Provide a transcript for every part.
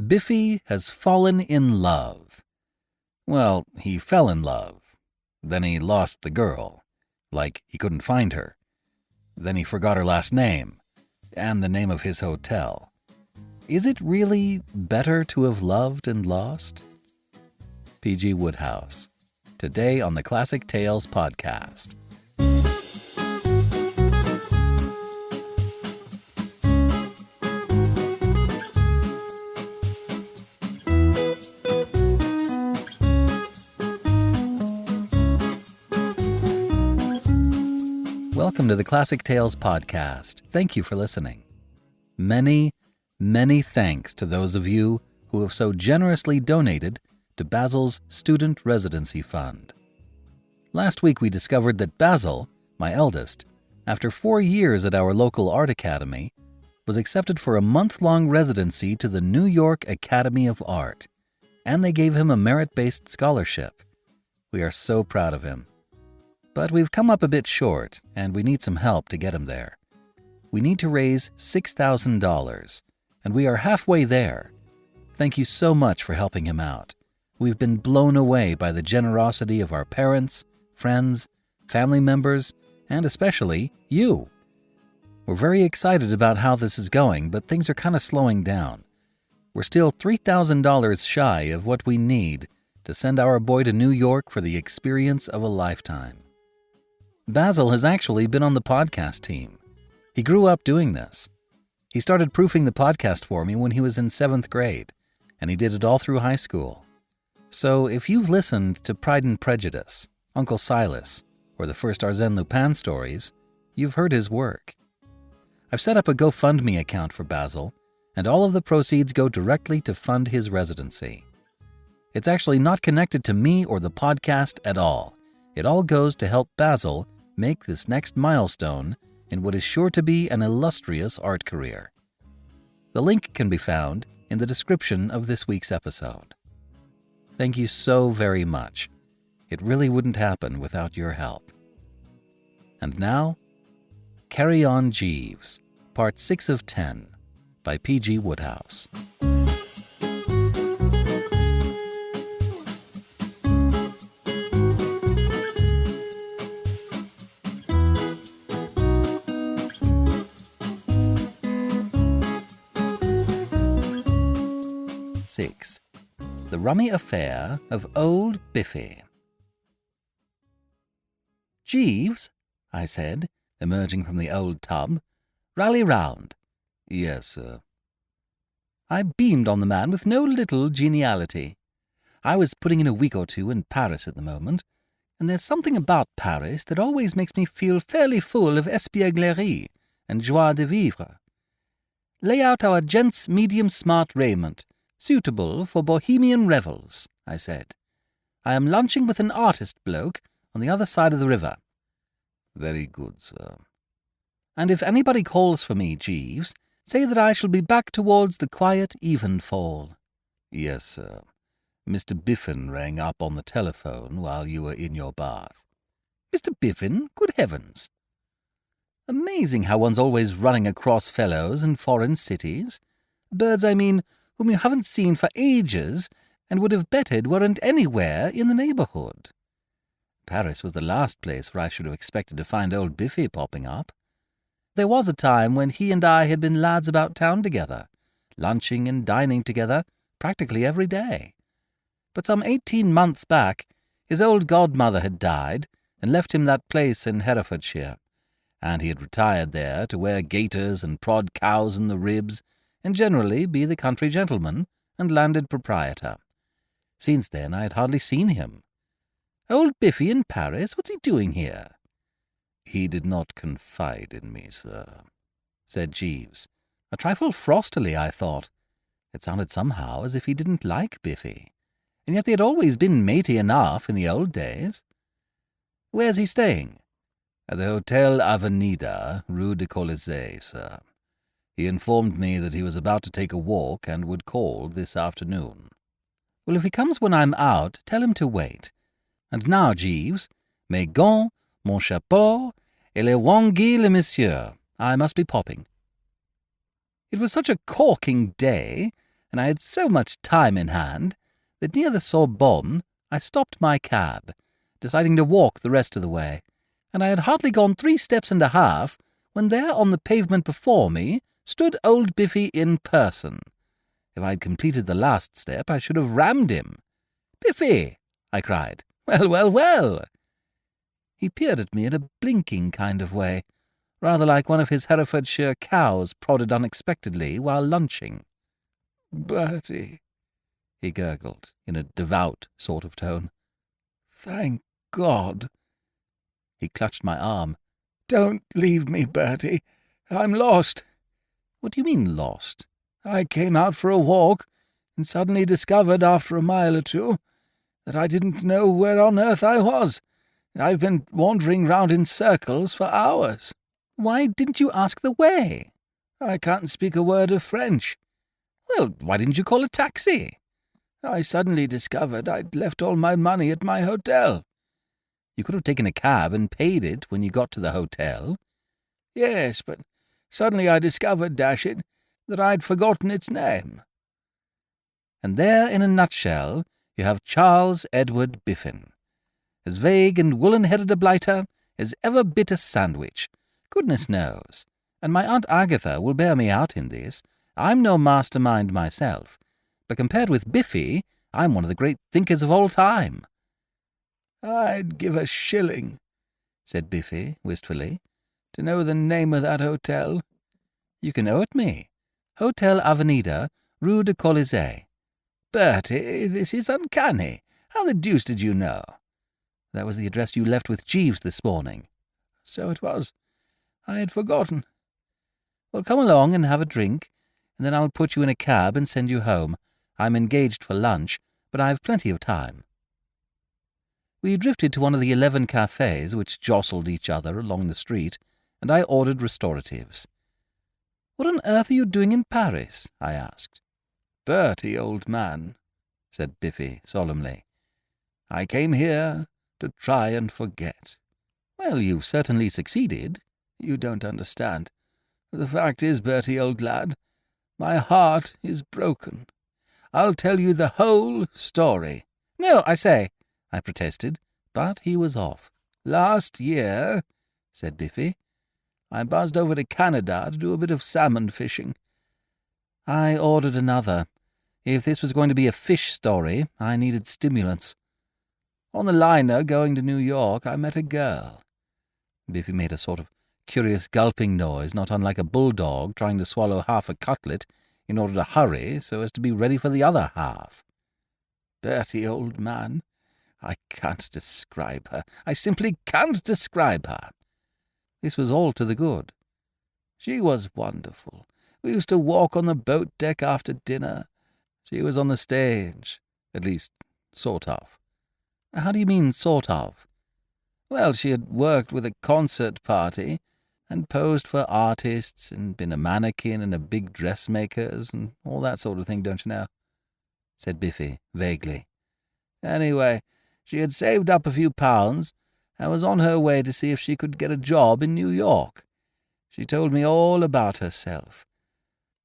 Biffy has fallen in love. Well, he fell in love. Then he lost the girl. Like he couldn't find her. Then he forgot her last name. And the name of his hotel. Is it really better to have loved and lost? P.G. Wodehouse. Today on the Classic Tales podcast. Welcome to the Classic Tales podcast. Thank you for listening. Many, many thanks to those of you who have so generously donated to Basil's Student Residency Fund. Last week we discovered that Basil, my eldest, after 4 years at our local art academy, was accepted for a month-long residency to the New York Academy of Art, and they gave him a merit-based scholarship. We are so proud of him. But we've come up a bit short, and we need some help to get him there. We need to raise $6,000, and we are halfway there. Thank you so much for helping him out. We've been blown away by the generosity of our parents, friends, family members, and especially you. We're very excited about how this is going, but things are kind of slowing down. We're still $3,000 shy of what we need to send our boy to New York for the experience of a lifetime. Basil has actually been on the podcast team. He grew up doing this. He started proofing the podcast for me when he was in 7th grade, and he did it all through high school. So if you've listened to Pride and Prejudice, Uncle Silas, or the first Arsène Lupin stories, you've heard his work. I've set up a GoFundMe account for Basil, and all of the proceeds go directly to fund his residency. It's actually not connected to me or the podcast at all. It all goes to help Basil make this next milestone in what is sure to be an illustrious art career. The link can be found in the description of this week's episode. Thank you so very much. It really wouldn't happen without your help. And now, Carry On Jeeves, Part 6 of 10, by P.G. Wodehouse. The Rummy Affair of Old Biffy. "Jeeves," I said, emerging from the old tub, "rally round." "Yes, sir." I beamed on the man with no little geniality. I was putting in a week or two in Paris at the moment, and there's something about Paris that always makes me feel fairly full of espièglerie and joie de vivre. "Lay out our gents' medium-smart raiment, suitable for bohemian revels," I said. "I am lunching with an artist bloke on the other side of the river." "Very good, sir." "And if anybody calls for me, Jeeves, say that I shall be back towards the quiet evenfall." "Yes, sir. Mr. Biffin rang up on the telephone while you were in your bath." "Mr. Biffin? Good heavens!" Amazing how one's always running across fellows in foreign cities. Birds, I mean, whom you haven't seen for ages and would have betted weren't anywhere in the neighbourhood. Paris was the last place where I should have expected to find old Biffy popping up. There was a time when he and I had been lads about town together, lunching and dining together practically every day. But some 18 months back, his old godmother had died and left him that place in Herefordshire, and he had retired there to wear gaiters and prod cows in the ribs and generally be the country gentleman and landed proprietor. Since then I had hardly seen him. "Old Biffy in Paris? What's he doing here?" "He did not confide in me, sir," said Jeeves. A trifle frostily, I thought. It sounded somehow as if he didn't like Biffy, and yet they had always been matey enough in the old days. "Where's he staying?" "At the Hotel Avenida, Rue de Colisée, sir. He informed me that he was about to take a walk and would call this afternoon." "Well, if he comes when I'm out, tell him to wait. And now, Jeeves, mes gants, mon chapeau, et les wanguilles, monsieur. I must be popping." It was such a corking day, and I had so much time in hand that near the Sorbonne I stopped my cab, deciding to walk the rest of the way, and I had hardly gone 3 steps and a half when there on the pavement before me stood old Biffy in person. If I'd completed the last step, I should have rammed him. "Biffy!" I cried. "Well, well, well!" He peered at me in a blinking kind of way, rather like one of his Herefordshire cows prodded unexpectedly while lunching. "Bertie," he gurgled, in a devout sort of tone. "Thank God." He clutched my arm. "Don't leave me, Bertie. I'm lost." "What do you mean, lost?" "I came out for a walk, and suddenly discovered after a mile or two that I didn't know where on earth I was. I've been wandering round in circles for hours." "Why didn't you ask the way?" "I can't speak a word of French." "Well, why didn't you call a taxi?" "I suddenly discovered I'd left all my money at my hotel." "You could have taken a cab and paid it when you got to the hotel." "Yes, but suddenly I discovered, dash it, that I'd forgotten its name." And there, in a nutshell, you have Charles Edward Biffin. As vague and woolen-headed a blighter as ever bit a sandwich, goodness knows. And my Aunt Agatha will bear me out in this. I'm no mastermind myself, but compared with Biffy, I'm one of the great thinkers of all time. "I'd give a shilling," said Biffy wistfully, "to know the name of that hotel." "You can owe it me. Hotel Avenida, Rue de Colisée." "Bertie, this is uncanny. How the deuce did you know?" "That was the address you left with Jeeves this morning." "So it was. I had forgotten." "Well, come along and have a drink, and then I'll put you in a cab and send you home. I'm engaged for lunch, but I've plenty of time." We drifted to one of the 11 cafes which jostled each other along the street, and I ordered restoratives. "What on earth are you doing in Paris?" I asked. "Bertie, old man," said Biffy solemnly, "I came here to try and forget." "Well, you've certainly succeeded." "You don't understand. The fact is, Bertie, old lad, my heart is broken. I'll tell you the whole story." "No, I say," I protested, but he was off. "Last year," said Biffy, "I buzzed over to Canada to do a bit of salmon fishing." I ordered another. If this was going to be a fish story, I needed stimulants. "On the liner going to New York, I met a girl." Biffy made a sort of curious gulping noise, not unlike a bulldog trying to swallow half a cutlet in order to hurry so as to be ready for the other half. "Bertie, old man, I can't describe her. I simply can't describe her." This was all to the good. "She was wonderful. We used to walk on the boat deck after dinner. She was on the stage. At least, sort of." "How do you mean, sort of?" "Well, she had worked with a concert party and posed for artists and been a mannequin in a big dressmaker's and all that sort of thing, don't you know?" said Biffy vaguely. "Anyway, she had saved up a few pounds and was on her way to see if she could get a job in New York. She told me all about herself.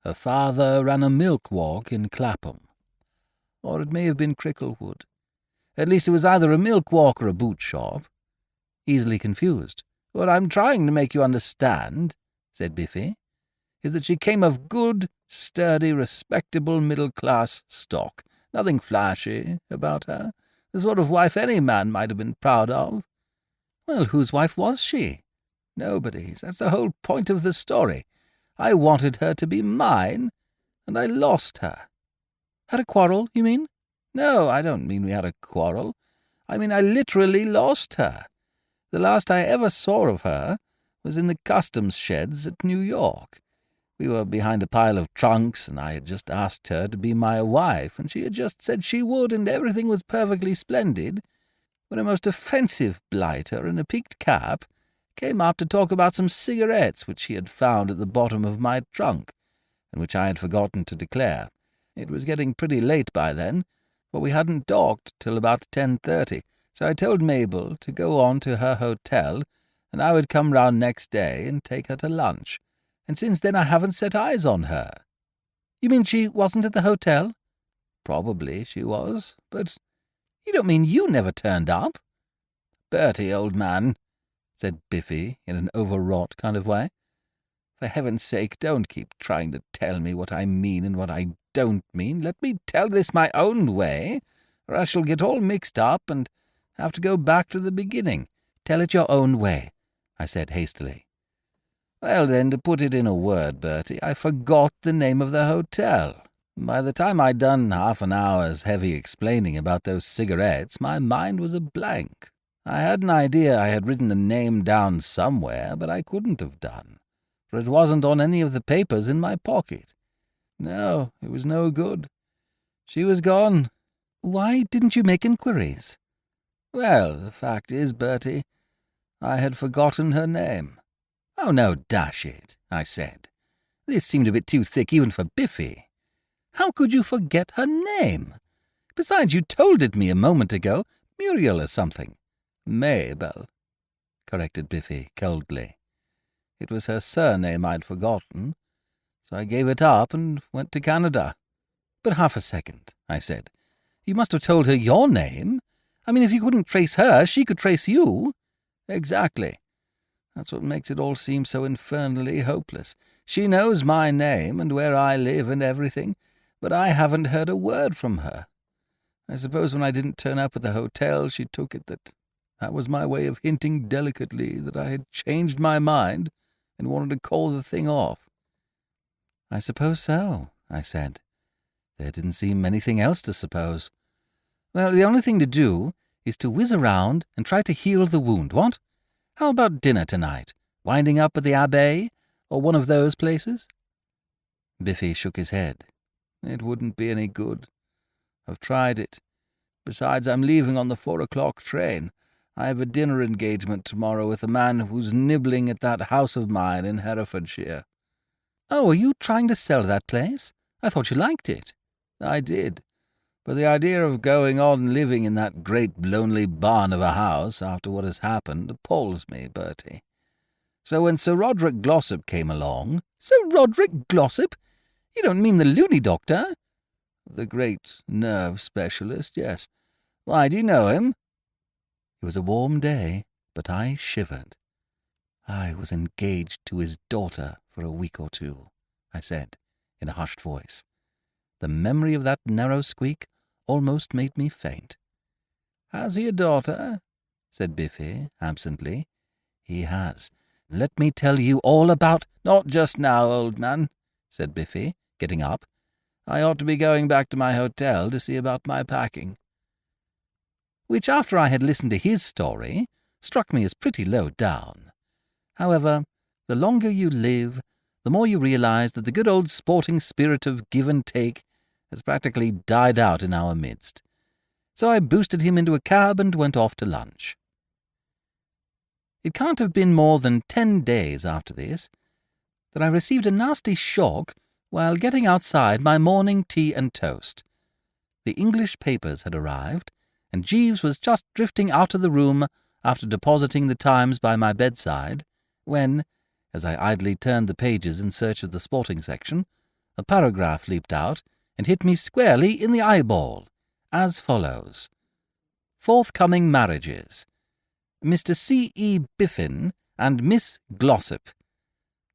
Her father ran a milk walk in Clapham. Or it may have been Cricklewood. At least it was either a milk walk or a boot shop." Easily confused. "What I'm trying to make you understand," said Biffy, "is that she came of good, sturdy, respectable middle-class stock. Nothing flashy about her. The sort of wife any man might have been proud of." "Well, whose wife was she?" "Nobody's. That's the whole point of the story. I wanted her to be mine, and I lost her." "Had a quarrel, you mean?" "No, I don't mean we had a quarrel. I mean I literally lost her. The last I ever saw of her was in the customs sheds at New York. We were behind a pile of trunks, and I had just asked her to be my wife, and she had just said she would, and everything was perfectly splendid, when a most offensive blighter in a peaked cap came up to talk about some cigarettes which he had found at the bottom of my trunk, and which I had forgotten to declare. It was getting pretty late by then, for we hadn't docked till about 10:30, so I told Mabel to go on to her hotel, and I would come round next day and take her to lunch. And since then I haven't set eyes on her." You mean she wasn't at the hotel? Probably she was, but you don't mean you never turned up? Bertie, old man, said Biffy in an overwrought kind of way. For heaven's sake, don't keep trying to tell me what I mean and what I don't mean. Let me tell this my own way, or I shall get all mixed up and have to go back to the beginning. Tell it your own way, I said hastily. Well, then, to put it in a word, Bertie, I forgot the name of the hotel. By the time I'd done half an hour's heavy explaining about those cigarettes, my mind was a blank. I had an idea I had written the name down somewhere, but I couldn't have done, for it wasn't on any of the papers in my pocket. No, it was no good. She was gone. Why didn't you make inquiries? Well, the fact is, Bertie, I had forgotten her name. Oh, no, dash it, I said. This seemed a bit too thick even for Biffy. How could you forget her name? Besides, you told it me a moment ago, Muriel or something. Mabel, corrected Biffy coldly. It was her surname I'd forgotten, so I gave it up and went to Canada. But half a second, I said. You must have told her your name. I mean, if you couldn't trace her, she could trace you. Exactly. That's what makes it all seem so infernally hopeless. She knows my name and where I live and everything, but I haven't heard a word from her. I suppose when I didn't turn up at the hotel, she took it that was my way of hinting delicately that I had changed my mind and wanted to call the thing off. I suppose so, I said. There didn't seem anything else to suppose. Well, the only thing to do is to whiz around and try to heal the wound, what? How about dinner tonight? Winding up at the Abbaye, or one of those places? Biffy shook his head. It wouldn't be any good. I've tried it. Besides, I'm leaving on the 4 o'clock train. I have a dinner engagement tomorrow with a man who's nibbling at that house of mine in Herefordshire. Oh, are you trying to sell that place? I thought you liked it. I did. But the idea of going on living in that great lonely barn of a house after what has happened appalls me, Bertie. So when Sir Roderick Glossop came along— Sir Roderick Glossop? You don't mean the loony doctor? The great nerve specialist, yes. Why, do you know him? It was a warm day, but I shivered. I was engaged to his daughter for a week or two, I said, in a hushed voice. The memory of that narrow squeak almost made me faint. Has he a daughter? Said Biffy, absently. He has. Let me tell you all about— Not just now, old man, said Biffy, getting up. I ought to be going back to my hotel to see about my packing. Which, after I had listened to his story, struck me as pretty low down. However, the longer you live, the more you realize that the good old sporting spirit of give and take has practically died out in our midst. So I boosted him into a cab and went off to lunch. It can't have been more than 10 days after this that I received a nasty shock while getting outside my morning tea and toast. The English papers had arrived, and Jeeves was just drifting out of the room after depositing the Times by my bedside, when, as I idly turned the pages in search of the sporting section, a paragraph leaped out and hit me squarely in the eyeball, as follows. Forthcoming marriages. Mr. C.E. Biffin and Miss Glossop.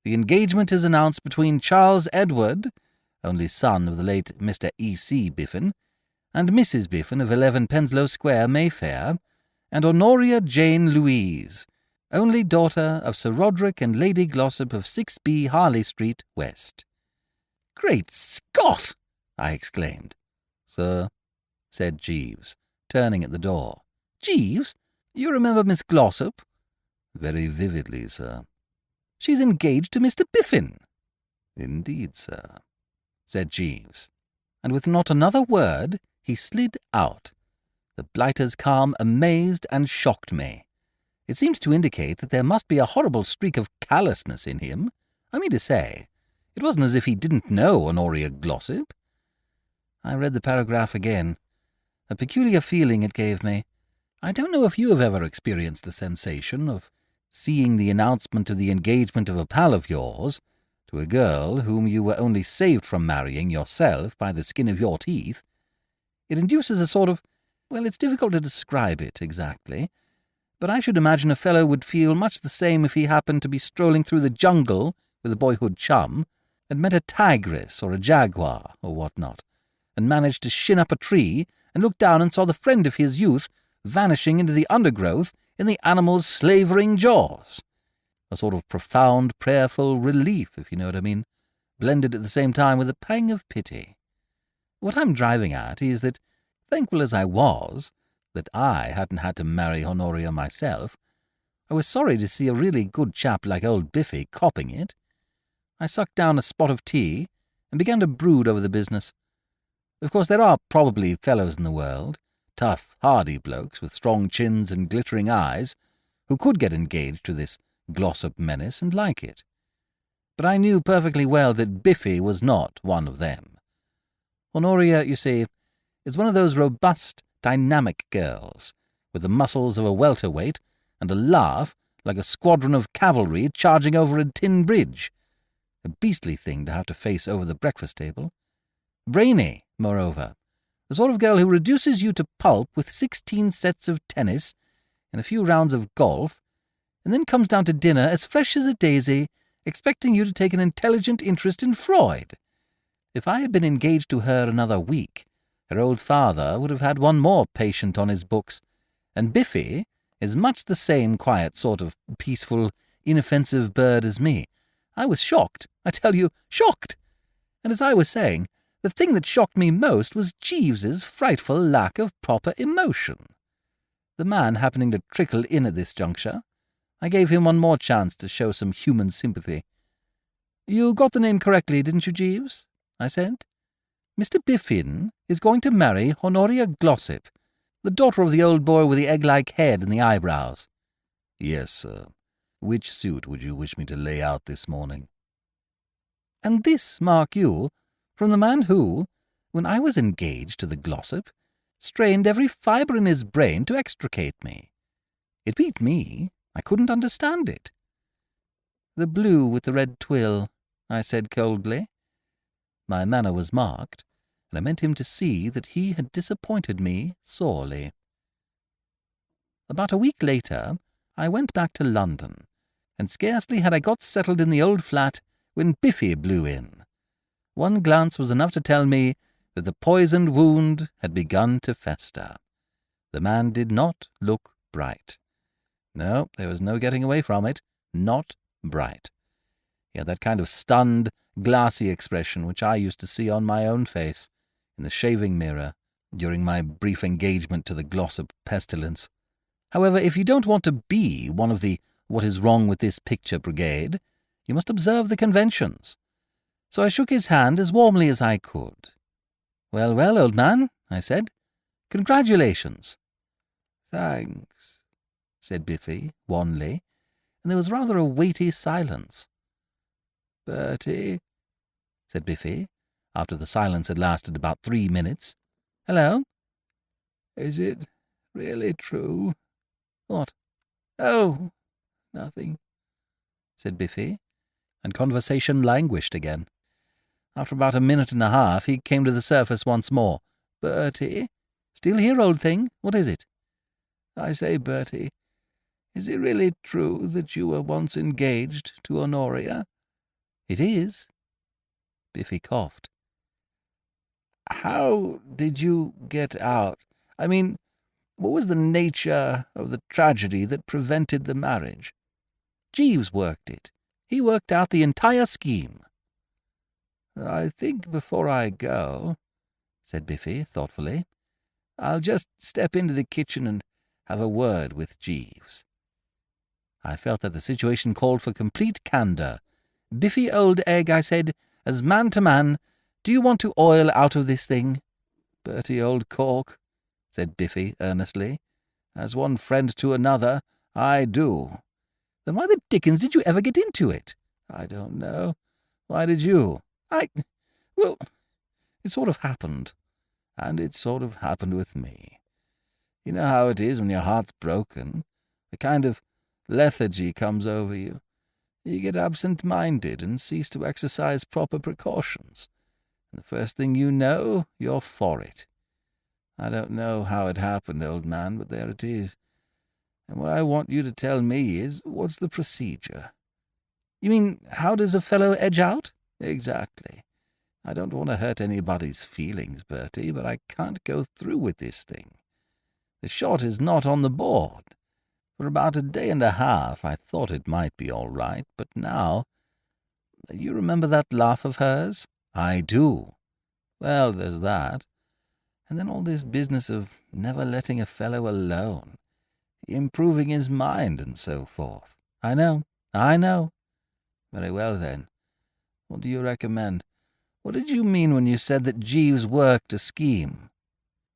The engagement is announced between Charles Edward, only son of the late Mr. E.C. Biffin, and Mrs. Biffin of 11 Penslow Square, Mayfair, and Honoria Jane Louise, only daughter of Sir Roderick and Lady Glossop of 6B Harley Street, West. Great Scott! I exclaimed. Sir, said Jeeves, turning at the door. Jeeves? You remember Miss Glossop? Very vividly, sir. She's engaged to Mr. Biffin. Indeed, sir, said Jeeves, and with not another word he slid out. The blighter's calm amazed and shocked me. It seemed to indicate that there must be a horrible streak of callousness in him. I mean to say, it wasn't as if he didn't know Honoria Glossop. I read the paragraph again. A peculiar feeling it gave me. I don't know if you have ever experienced the sensation of seeing the announcement of the engagement of a pal of yours, To a girl whom you were only saved from marrying yourself by the skin of your teeth, it induces a sort of— well, it's difficult to describe it exactly, but I should imagine a fellow would feel much the same if he happened to be strolling through the jungle with a boyhood chum and met a tigress or a jaguar or what-not, and managed to shin up a tree and look down and saw the friend of his youth vanishing into the undergrowth in the animal's slavering jaws. A sort of profound, prayerful relief, if you know what I mean, blended at the same time with a pang of pity. What I'm driving at is that, thankful as I was that I hadn't had to marry Honoria myself, I was sorry to see a really good chap like old Biffy copping it. I sucked down a spot of tea and began to brood over the business. Of course, there are probably fellows in the world, tough, hardy blokes with strong chins and glittering eyes, who could get engaged to this glossop menace and like it. But I knew perfectly well that Biffy was not one of them. Honoria, you see, is one of those robust, dynamic girls, with the muscles of a welterweight and a laugh like a squadron of cavalry charging over a tin bridge. A beastly thing to have to face over the breakfast table. Brainy, moreover, the sort of girl who reduces you to pulp with 16 sets of tennis and a few rounds of golf, and then comes down to dinner as fresh as a daisy, expecting you to take an intelligent interest in Freud. If I had been engaged to her another week, her old father would have had one more patient on his books, and Biffy is much the same quiet sort of peaceful, inoffensive bird as me. I was shocked, I tell you, shocked. And as I was saying, the thing that shocked me most was Jeeves's frightful lack of proper emotion. The man happening to trickle in at this juncture, I gave him one more chance to show some human sympathy. "You got the name correctly, didn't you, Jeeves?" I said. "Mr. Biffin is going to marry Honoria Glossop, the daughter of the old boy with the egg-like head and the eyebrows." "Yes, sir. Which suit would you wish me to lay out this morning?" And this, mark you, from the man who, when I was engaged to the Glossop, strained every fibre in his brain to extricate me. It beat me. I couldn't understand it. "The blue with the red twill," I said coldly. My manner was marked, and I meant him to see that he had disappointed me sorely. About a week later, I went back to London, and scarcely had I got settled in the old flat when Biffy blew in. One glance was enough to tell me that the poisoned wound had begun to fester. The man did not look bright. No, there was no getting away from it. Not bright. He had that kind of stunned, glassy expression which I used to see on my own face, in the shaving mirror, during my brief engagement to the Glossop pestilence. However, if you don't want to be one of the "what is wrong with this picture" brigade, you must observe the conventions. So I shook his hand as warmly as I could. "Well, well, old man," I said. "Congratulations." "Thanks," said Biffy, wanly, and there was rather a weighty silence. "Bertie," said Biffy, after the silence had lasted about 3 minutes. "Hello?" "Is it really true?" "What?" "Oh, nothing," said Biffy, and conversation languished again. After about a minute and a half he came to the surface once more. "Bertie?" "Still here, old thing? What is it?" "I say, Bertie, is it really true that you were once engaged to Honoria?" "It is." Biffy coughed. "How did you get out? I mean, what was the nature of the tragedy that prevented the marriage?" "Jeeves worked it. He worked out the entire scheme." "I think before I go," said Biffy thoughtfully, "I'll just step into the kitchen and have a word with Jeeves." I felt that the situation called for complete candour. "Biffy, old egg," I said, as man to man, "do you want to oil out of this thing?" "Bertie, old cork," said Biffy earnestly, "as one friend to another, I do." "Then why the dickens did you ever get into it?" "I don't know. Why did you?" Well, it sort of happened. And it sort of happened with me. You know how it is when your heart's broken. A kind of lethargy comes over you. You get absent-minded and cease to exercise proper precautions, and the first thing you know, you're for it. I don't know how it happened, old man, but there it is. And what I want you to tell me is, what's the procedure?" "You mean, how does a fellow edge out?" "Exactly. I don't want to hurt anybody's feelings, Bertie, but I can't go through with this thing. The shot is not on the board. For about a day and a half I thought it might be all right, but now— You remember that laugh of hers?" "I do." "Well, there's that. And then all this business of never letting a fellow alone, improving his mind and so forth." I know. Very well, then. What do you recommend? What did you mean when you said that Jeeves worked a scheme?"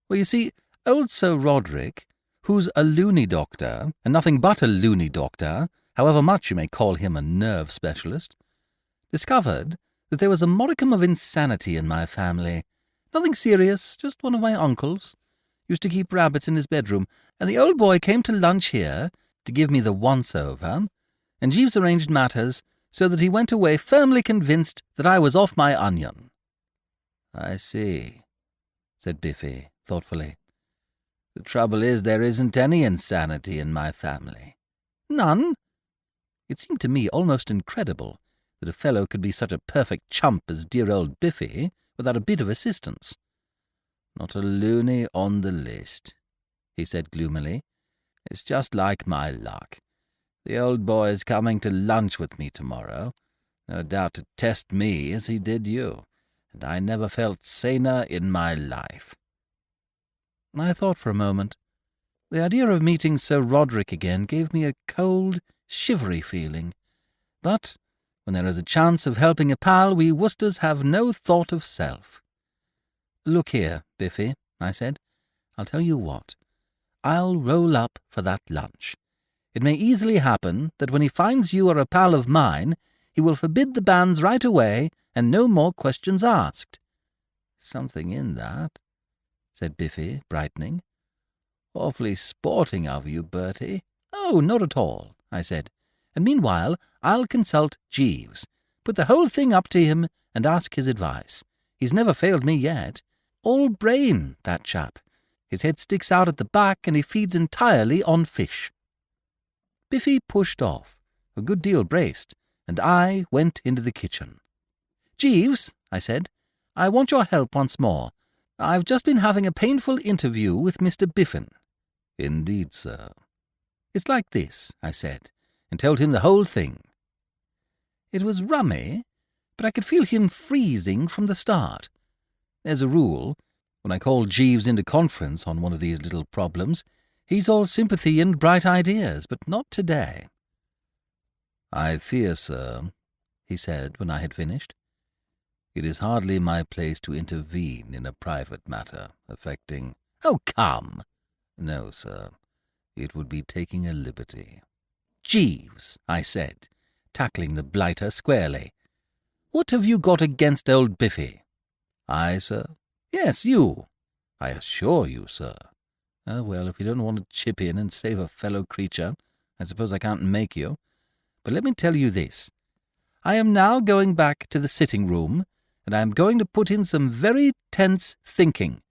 "Well, you see, old Sir Roderick, who's a loony doctor, and nothing but a loony doctor, however much you may call him a nerve specialist, discovered that there was a modicum of insanity in my family. Nothing serious, just one of my uncles. Used to keep rabbits in his bedroom, and the old boy came to lunch here to give me the once-over, and Jeeves arranged matters so that he went away firmly convinced that I was off my onion." "I see," said Biffy, thoughtfully. "The trouble is there isn't any insanity in my family." "None?" It seemed to me almost incredible that a fellow could be such a perfect chump as dear old Biffy without a bit of assistance. "Not a loony on the list," he said gloomily. "It's just like my luck. The old boy's coming to lunch with me tomorrow, no doubt to test me as he did you, and I never felt saner in my life." I thought for a moment. The idea of meeting Sir Roderick again gave me a cold, shivery feeling. But when there is a chance of helping a pal, we Worcesters have no thought of self. "Look here, Biffy," I said, "I'll tell you what. I'll roll up for that lunch. It may easily happen that when he finds you are a pal of mine, he will forbid the banns right away and no more questions asked." "Something in that," said Biffy, brightening. "Awfully sporting of you, Bertie." "Oh, not at all," I said. "And meanwhile I'll consult Jeeves, put the whole thing up to him and ask his advice. He's never failed me yet. All brain, that chap. His head sticks out at the back and he feeds entirely on fish." Biffy pushed off, a good deal braced, and I went into the kitchen. "Jeeves," I said, "I want your help once more. I've just been having a painful interview with Mr. Biffin." "Indeed, sir." "It's like this," I said, and told him the whole thing. It was rummy, but I could feel him freezing from the start. As a rule, when I call Jeeves into conference on one of these little problems, he's all sympathy and bright ideas, but not today. "I fear, sir," he said when I had finished, "it is hardly my place to intervene in a private matter affecting—" "Oh, come!" "No, sir. It would be taking a liberty." "Jeeves," I said, tackling the blighter squarely, "what have you got against old Biffy?" "I, sir?" "Yes, you." "I assure you, sir." "Oh, well, if you don't want to chip in and save a fellow creature, I suppose I can't make you. But let me tell you this. I am now going back to the sitting-room, and I am going to put in some very tense thinking.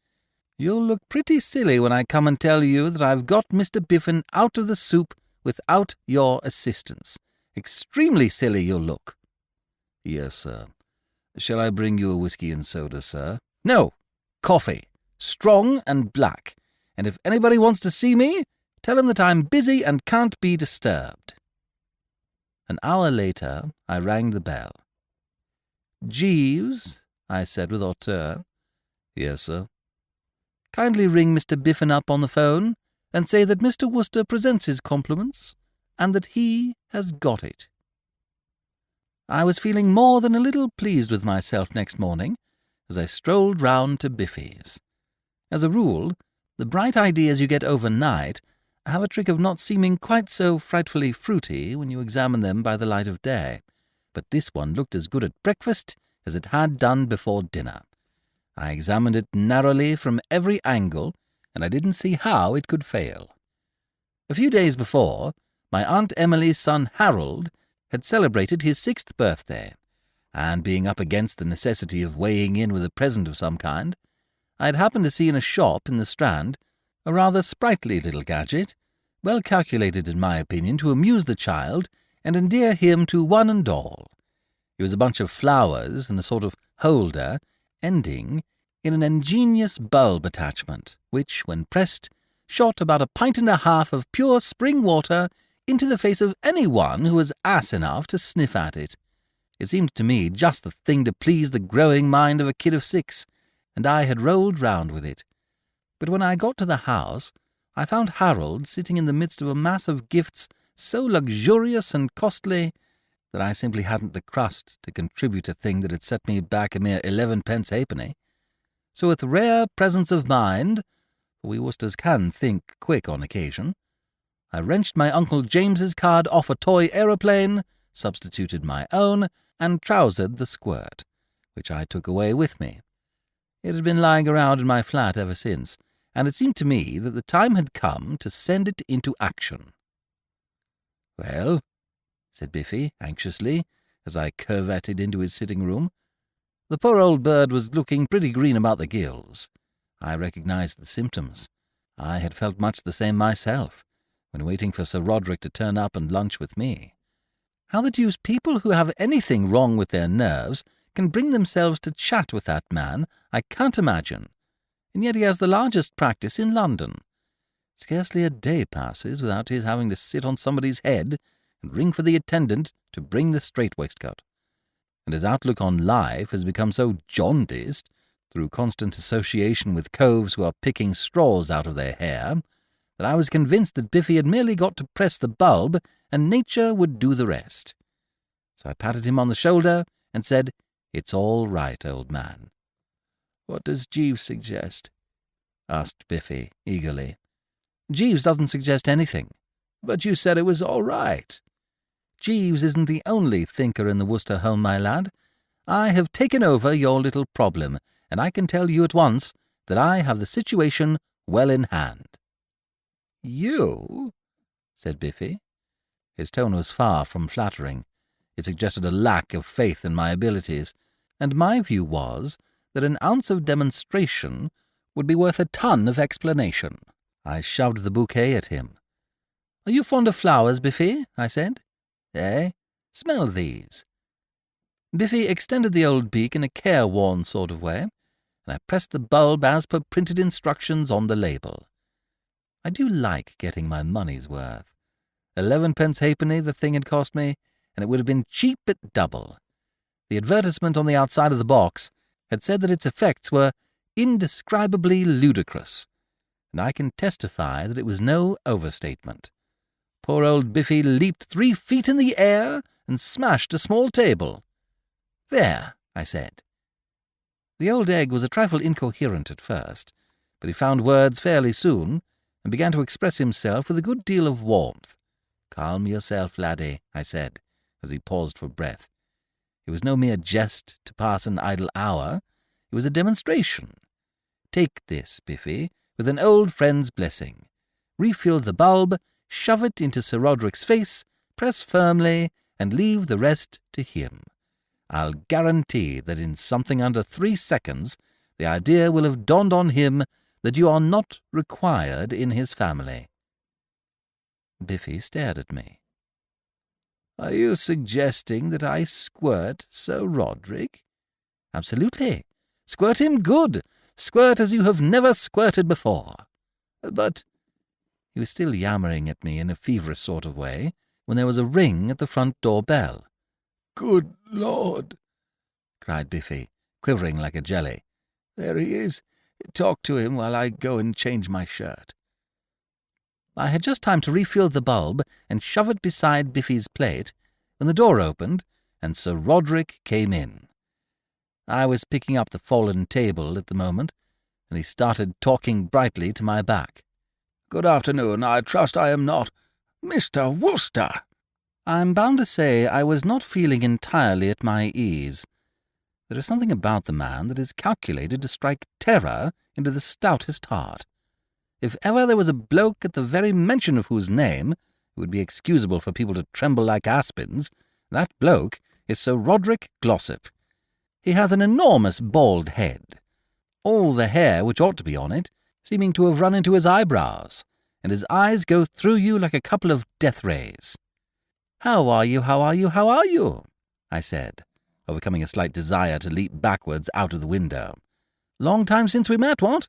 You'll look pretty silly when I come and tell you that I've got Mr. Biffin out of the soup without your assistance. Extremely silly you'll look." "Yes, sir. Shall I bring you a whiskey and soda, sir?" "No. Coffee. Strong and black. And if anybody wants to see me, tell him that I'm busy and can't be disturbed." An hour later, I rang the bell. "Jeeves," I said with hauteur. "Yes, sir." "Kindly ring Mr. Biffin up on the phone and say that Mr. Worcester presents his compliments and that he has got it." I was feeling more than a little pleased with myself next morning as I strolled round to Biffy's. As a rule, the bright ideas you get overnight have a trick of not seeming quite so frightfully fruity when you examine them by the light of day, but this one looked as good at breakfast as it had done before dinner. I examined it narrowly from every angle, and I didn't see how it could fail. A few days before, my Aunt Emily's son Harold had celebrated his 6th birthday, and being up against the necessity of weighing in with a present of some kind, I had happened to see in a shop in the Strand a rather sprightly little gadget, well calculated in my opinion to amuse the child and endear him to one and all. It was a bunch of flowers and a sort of holder, ending in an ingenious bulb attachment, which, when pressed, shot about 1.5 pints of pure spring water into the face of any one who was ass enough to sniff at it. It seemed to me just the thing to please the growing mind of a kid of 6, and I had rolled round with it. But when I got to the house, I found Harold sitting in the midst of a mass of gifts so luxurious and costly that I simply hadn't the crust to contribute a thing that had set me back a mere 11 pence halfpenny. So with rare presence of mind, for we Worcesters can think quick on occasion, I wrenched my Uncle James's card off a toy aeroplane, substituted my own, and trousered the squirt, which I took away with me. It had been lying around in my flat ever since, and it seemed to me that the time had come to send it into action. "Well," said Biffy, anxiously, as I curvetted into his sitting-room. The poor old bird was looking pretty green about the gills. I recognized the symptoms. I had felt much the same myself, when waiting for Sir Roderick to turn up and lunch with me. How the deuce people who have anything wrong with their nerves can bring themselves to chat with that man, I can't imagine. And yet he has the largest practice in London. Scarcely a day passes without his having to sit on somebody's head and ring for the attendant to bring the strait-waistcoat. And his outlook on life has become so jaundiced, through constant association with coves who are picking straws out of their hair, that I was convinced that Biffy had merely got to press the bulb and nature would do the rest. So I patted him on the shoulder and said, "It's all right, old man." "What does Jeeves suggest?" asked Biffy eagerly. "Jeeves doesn't suggest anything." "But you said it was all right." "Jeeves isn't the only thinker in the Worcester home, my lad. I have taken over your little problem, and I can tell you at once that I have the situation well in hand." "You?" said Biffy. His tone was far from flattering. It suggested a lack of faith in my abilities, and my view was that an ounce of demonstration would be worth a ton of explanation. I shoved the bouquet at him. "Are you fond of flowers, Biffy?" I said. "Eh? Smell these." Biffy extended the old beak in a careworn sort of way, and I pressed the bulb as per printed instructions on the label. I do like getting my money's worth. 11 pence halfpenny the thing had cost me, and it would have been cheap at double. The advertisement on the outside of the box had said that its effects were indescribably ludicrous, and I can testify that it was no overstatement. Poor old Biffy leaped 3 feet in the air and smashed a small table. "There," I said. The old egg was a trifle incoherent at first, but he found words fairly soon, and began to express himself with a good deal of warmth. "Calm yourself, laddie," I said, as he paused for breath. It was no mere jest to pass an idle hour. It was a demonstration. Take this, Biffy, with an old friend's blessing. Refill the bulb, shove it into Sir Roderick's face, press firmly, and leave the rest to him. I'll guarantee that in something under 3 seconds the idea will have dawned on him that you are not required in his family." Biffy stared at me. "Are you suggesting that I squirt Sir Roderick?" "Absolutely. Squirt him good. Squirt as you have never squirted before." "But—" He was still yammering at me in a feverish sort of way when there was a ring at the front door bell. "Good Lord!" cried Biffy, quivering like a jelly. "There he is. Talk to him while I go and change my shirt." I had just time to refill the bulb and shove it beside Biffy's plate when the door opened and Sir Roderick came in. I was picking up the fallen table at the moment, and he started talking brightly to my back. "Good afternoon. I trust I am not Mr. Worcester." I'm bound to say I was not feeling entirely at my ease. There is something about the man that is calculated to strike terror into the stoutest heart. If ever there was a bloke at the very mention of whose name it would be excusable for people to tremble like aspens, That bloke is Sir Roderick Glossop. He has an enormous bald head, all the hair which ought to be on it seeming to have run into his eyebrows, and his eyes go through you like a couple of death rays. "How are you, how are you, how are you?" I said, overcoming a slight desire to leap backwards out of the window. "Long time since we met, what?"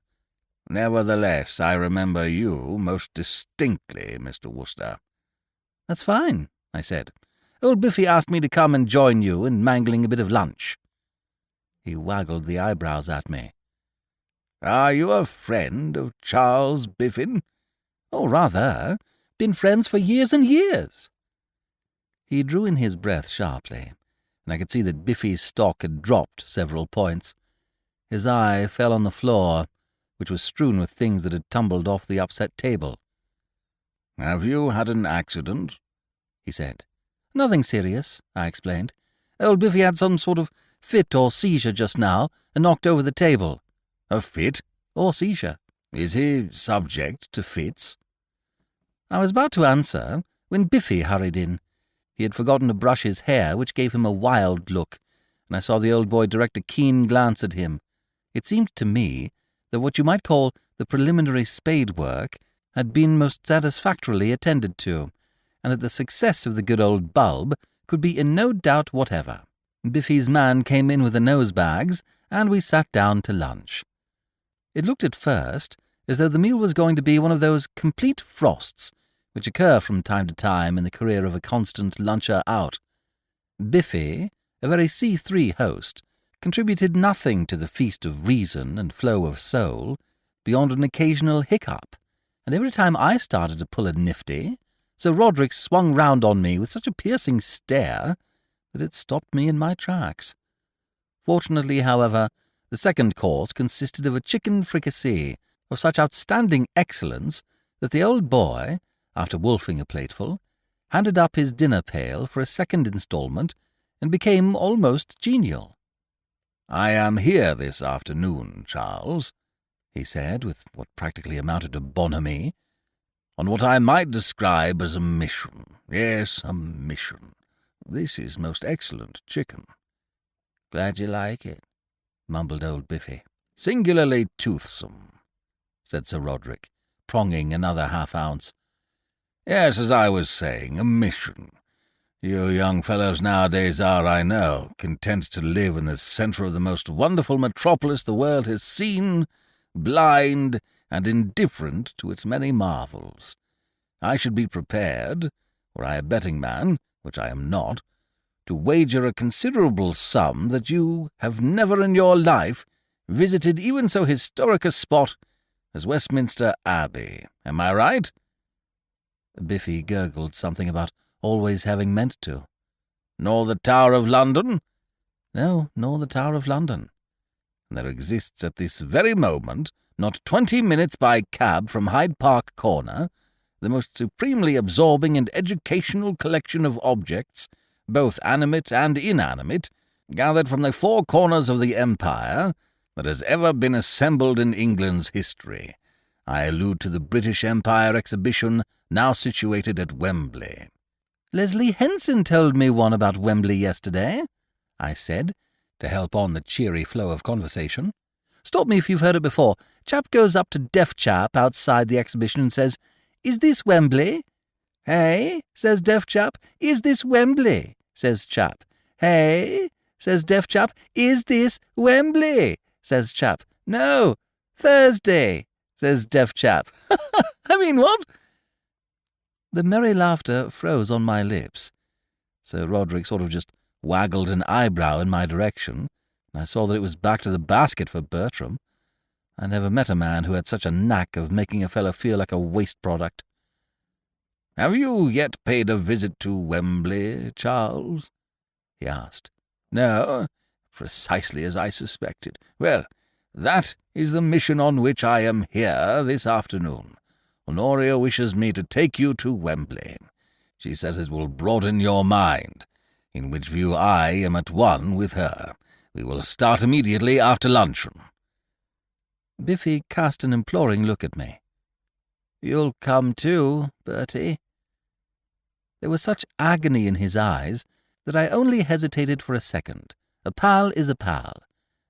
"Nevertheless, I remember you most distinctly, Mr. Wooster." "That's fine," I said. "Old Biffy asked me to come and join you in mangling a bit of lunch." He waggled the eyebrows at me. "Are you a friend of Charles Biffin?" "Oh, rather. Been friends for years and years." He drew in his breath sharply, and I could see that Biffy's stock had dropped several points. His eye fell on the floor, which was strewn with things that had tumbled off the upset table. "Have you had an accident?" he said. "Nothing serious," I explained. "Old Biffy had some sort of fit or seizure just now and knocked over the table." "A fit? "Or seizure." Is he subject to fits?" I was about to answer when Biffy hurried in. He had forgotten to brush his hair, which gave him a wild look, and I saw the old boy direct a keen glance at him. It seemed to me that what you might call the preliminary spade work had been most satisfactorily attended to, and that the success of the good old bulb could be in no doubt whatever. Biffy's man came in with the nose-bags, and we sat down to lunch. It looked at first as though the meal was going to be one of those complete frosts which occur from time to time in the career of a constant luncher-out. Biffy, a very C3 host, contributed nothing to the feast of reason and flow of soul beyond an occasional hiccup, and every time I started to pull a nifty, Sir Roderick swung round on me with such a piercing stare that it stopped me in my tracks. Fortunately, however, the second course consisted of a chicken fricassee of such outstanding excellence that the old boy, after wolfing a plateful, handed up his dinner pail for a second instalment and became almost genial. "I am here this afternoon, Charles," he said, with what practically amounted to bonhomie, "on what I might describe as a mission. Yes, a mission. This is most excellent chicken." "Glad you like it," mumbled old Biffy. "Singularly toothsome," said Sir Roderick, pronging another half-ounce. "Yes, as I was saying, a mission. You young fellows nowadays are, I know, content to live in the centre of the most wonderful metropolis the world has seen, blind and indifferent to its many marvels. I should be prepared, were I a betting man, which I am not, to wager a considerable sum that you have never in your life visited even so historic a spot as Westminster Abbey. Am I right?" Biffy gurgled something about always having meant to. "Nor the Tower of London?" "No, nor the Tower of London." "And there exists at this very moment, not 20 minutes by cab from Hyde Park Corner, the most supremely absorbing and educational collection of objects, both animate and inanimate, gathered from the four corners of the empire, that has ever been assembled in England's history. I allude to the British Empire exhibition now situated at Wembley." "Leslie Henson told me one about Wembley yesterday," I said, to help on the cheery flow of conversation. "Stop me if you've heard it before. Chap goes up to deaf chap outside the exhibition and says, 'Is this Wembley?' 'Hey?' says deaf chap. 'Is this Wembley?' says chap. 'Hey?' says deaf chap. 'Is this Wembley?' says chap. 'No, Thursday,' says deaf chap. I mean, what?" The merry laughter froze on my lips. Sir Roderick sort of just waggled an eyebrow in my direction, and I saw that it was back to the basket for Bertram. I never met a man who had such a knack of making a fellow feel like a waste product. "Have you yet paid a visit to Wembley, Charles?" he asked. "No? Precisely as I suspected. Well, that is the mission on which I am here this afternoon. Honoria wishes me to take you to Wembley. She says it will broaden your mind, in which view I am at one with her. We will start immediately after luncheon." Biffy cast an imploring look at me. "You'll come too, Bertie?" There was such agony in his eyes that I only hesitated for a second. A pal is a pal.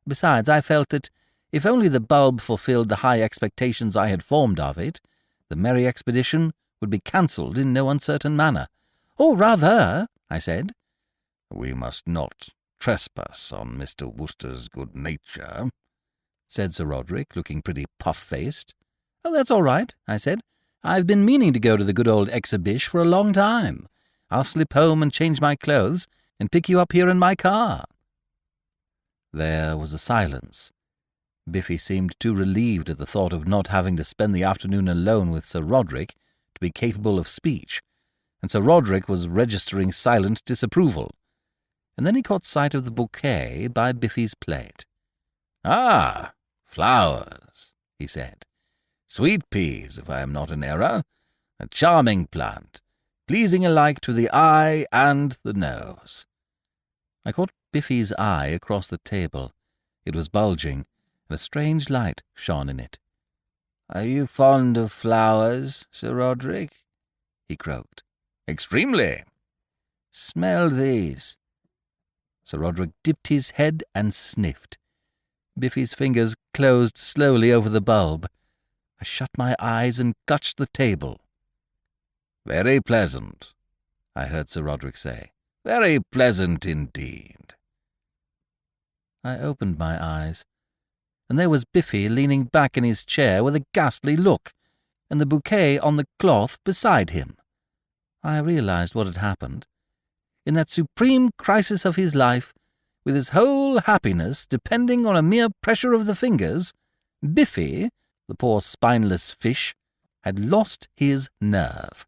Besides, I felt that, if only the bulb fulfilled the high expectations I had formed of it, the merry expedition would be cancelled in no uncertain manner. "Or rather," I said. "We must not trespass on Mr. Wooster's good nature," said Sir Roderick, looking pretty puff-faced. "Oh, that's all right," I said. "I've been meaning to go to the good old exhibition for a long time. I'll slip home and change my clothes and pick you up here in my car." There was a silence. Biffy seemed too relieved at the thought of not having to spend the afternoon alone with Sir Roderick to be capable of speech, and Sir Roderick was registering silent disapproval. And then he caught sight of the bouquet by Biffy's plate. "Ah, flowers," he said. "Sweet peas, if I am not in error. A charming plant, pleasing alike to the eye and the nose." I caught Biffy's eye across the table. It was bulging, and a strange light shone in it. "Are you fond of flowers, Sir Roderick?" he croaked. "Extremely." "Smell these." Sir Roderick dipped his head and sniffed. Biffy's fingers closed slowly over the bulb. I shut my eyes and clutched the table. "Very pleasant," I heard Sir Roderick say. "Very pleasant indeed." I opened my eyes, and there was Biffy leaning back in his chair with a ghastly look, and the bouquet on the cloth beside him. I realized what had happened. In that supreme crisis of his life, with his whole happiness depending on a mere pressure of the fingers, Biffy, the poor spineless fish, had lost his nerve.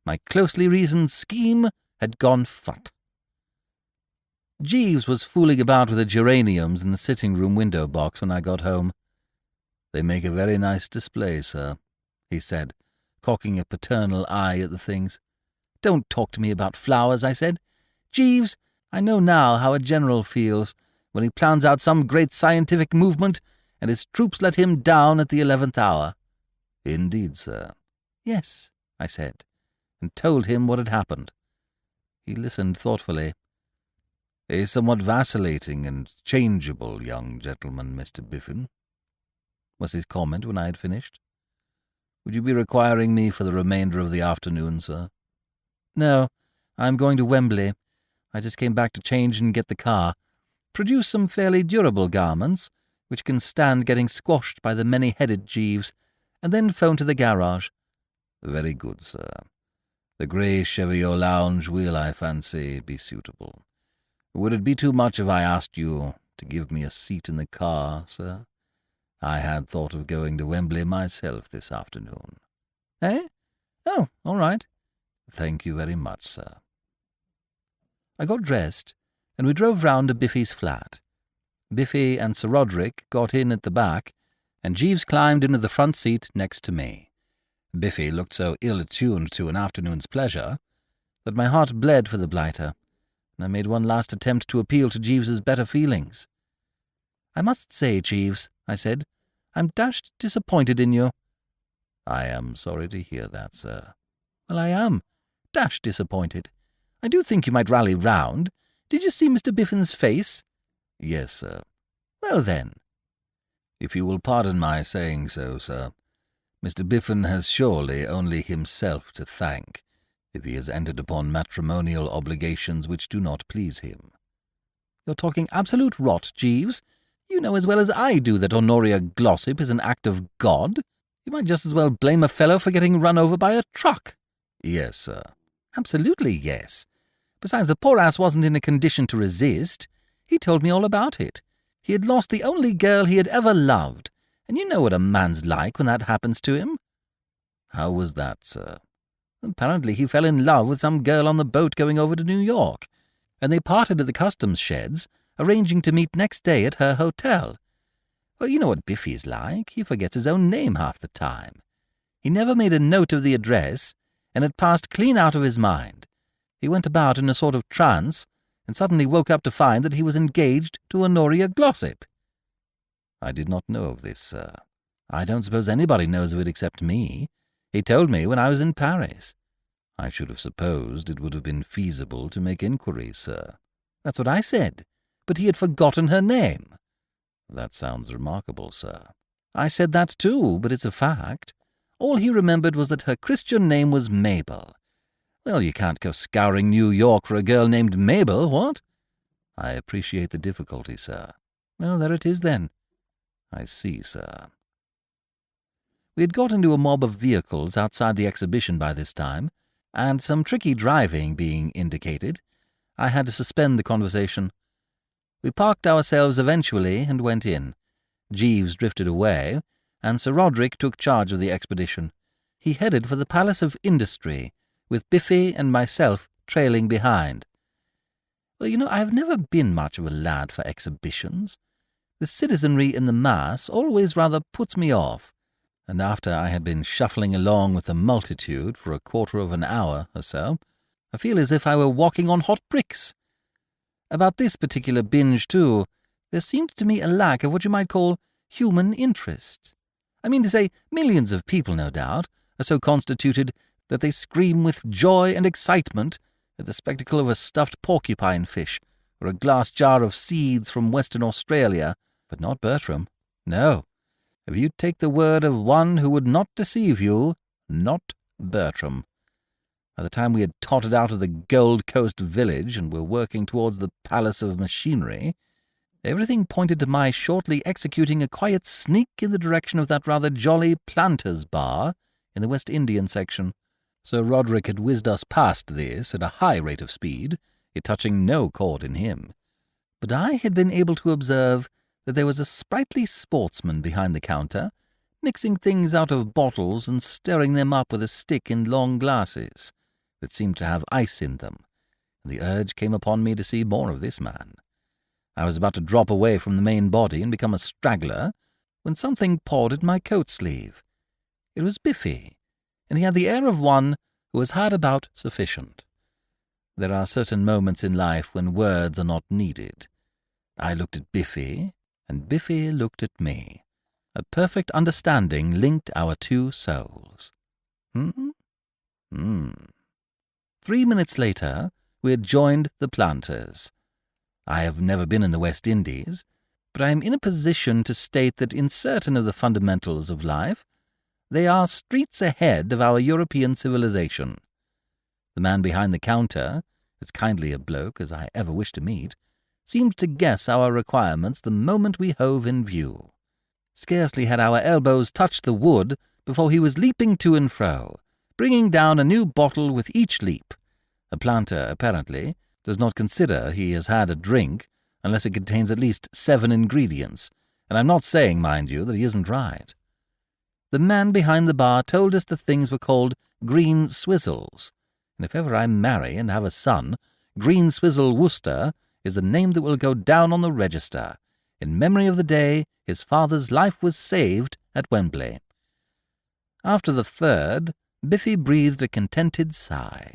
My closely reasoned scheme had gone phut. Jeeves was fooling about with the geraniums in the sitting-room window box when I got home. "They make a very nice display, sir," he said, cocking a paternal eye at the things. "Don't talk to me about flowers," I said. "Jeeves, I know now how a general feels when he plans out some great scientific movement and his troops let him down at the 11th hour." "Indeed, sir." "Yes," I said, and told him what had happened. He listened thoughtfully. "A somewhat vacillating and changeable young gentleman, Mr. Biffin," was his comment when I had finished. "Would you be requiring me for the remainder of the afternoon, sir?" "No, I'm going to Wembley. I just came back to change and get the car. Produce some fairly durable garments, which can stand getting squashed by the many-headed Jeeves, and then phone to the garage." "Very good, sir. The grey Cheviot lounge will, I fancy, be suitable. Would it be too much if I asked you to give me a seat in the car, sir? I had thought of going to Wembley myself this afternoon." "Eh? Oh, all right." "Thank you very much, sir." I got dressed, and we drove round to Biffy's flat. Biffy and Sir Roderick got in at the back, and Jeeves climbed into the front seat next to me. Biffy looked so ill-attuned to an afternoon's pleasure that my heart bled for the blighter, and I made one last attempt to appeal to Jeeves's better feelings. "I must say, Jeeves," I said, "I'm dashed disappointed in you." "I am sorry to hear that, sir." "Well, I am. Dashed disappointed. I do think you might rally round. Did you see Mr. Biffin's face?" "Yes, sir." "Well, then." "If you will pardon my saying so, sir, Mr. Biffin has surely only himself to thank if he has entered upon matrimonial obligations which do not please him." "You're talking absolute rot, Jeeves. You know as well as I do that Honoria Glossop is an act of God. You might just as well blame a fellow for getting run over by a truck." "Yes, sir." "Absolutely yes. Besides, the poor ass wasn't in a condition to resist. He told me all about it. He had lost the only girl he had ever loved, and you know what a man's like when that happens to him." "How was that, sir?" "Apparently he fell in love with some girl on the boat going over to New York, and they parted at the customs sheds, arranging to meet next day at her hotel. Well, you know what Biffy's like. He forgets his own name half the time. He never made a note of the address, and it passed clean out of his mind. He went about in a sort of trance, and suddenly woke up to find that he was engaged to Honoria Glossop." "I did not know of this, sir." "I don't suppose anybody knows of it except me. He told me when I was in Paris." I should have supposed it would have been feasible to make inquiries, sir. That's what I said, but he had forgotten her name. That sounds remarkable, sir. I said that too, but it's a fact. All he remembered was that her Christian name was Mabel. Well, you can't go scouring New York for a girl named Mabel, what? I appreciate the difficulty, sir. Well, there it is, then. I see, sir. We had got into a mob of vehicles outside the exhibition by this time, and some tricky driving being indicated, I had to suspend the conversation. We parked ourselves eventually and went in. Jeeves drifted away, and Sir Roderick took charge of the expedition. He headed for the Palace of Industry, with Biffy and myself trailing behind. Well, I've never been much of a lad for exhibitions. The citizenry in the mass always rather puts me off, and after I had been shuffling along with the multitude for a quarter of an hour or so, I feel as if I were walking on hot bricks. About this particular binge, too, there seemed to me a lack of what you might call human interest. I mean to say, millions of people, no doubt, are so constituted that they scream with joy and excitement at the spectacle of a stuffed porcupine fish or a glass jar of seeds from Western Australia, but not Bertram. No. If you take the word of one who would not deceive you, not Bertram. By the time we had tottered out of the Gold Coast village and were working towards the Palace of Machinery, everything pointed to my shortly executing a quiet sneak in the direction of that rather jolly Planters' Bar in the West Indian section. Sir Roderick had whizzed us past this at a high rate of speed, it touching no chord in him. But I had been able to observe that there was a sprightly sportsman behind the counter, mixing things out of bottles and stirring them up with a stick in long glasses that seemed to have ice in them, and the urge came upon me to see more of this man. I was about to drop away from the main body and become a straggler when something pawed at my coat sleeve. It was Biffy, and he had the air of one who has had about sufficient. There are certain moments in life when words are not needed. I looked at Biffy, and Biffy looked at me. A perfect understanding linked our two souls. 3 minutes later, we had joined the Planters. I have never been in the West Indies, but I am in a position to state that in certain of the fundamentals of life, they are streets ahead of our European civilization. The man behind the counter, as kindly a bloke as I ever wished to meet, seemed to guess our requirements the moment we hove in view. Scarcely had our elbows touched the wood before he was leaping to and fro, bringing down a new bottle with each leap. A planter, apparently, does not consider he has had a drink unless it contains at least 7 ingredients, and I'm not saying, mind you, that he isn't right. The man behind the bar told us the things were called green swizzles, and if ever I marry and have a son, Green Swizzle Worcester is the name that will go down on the register, in memory of the day his father's life was saved at Wembley. After the third, Biffy breathed a contented sigh.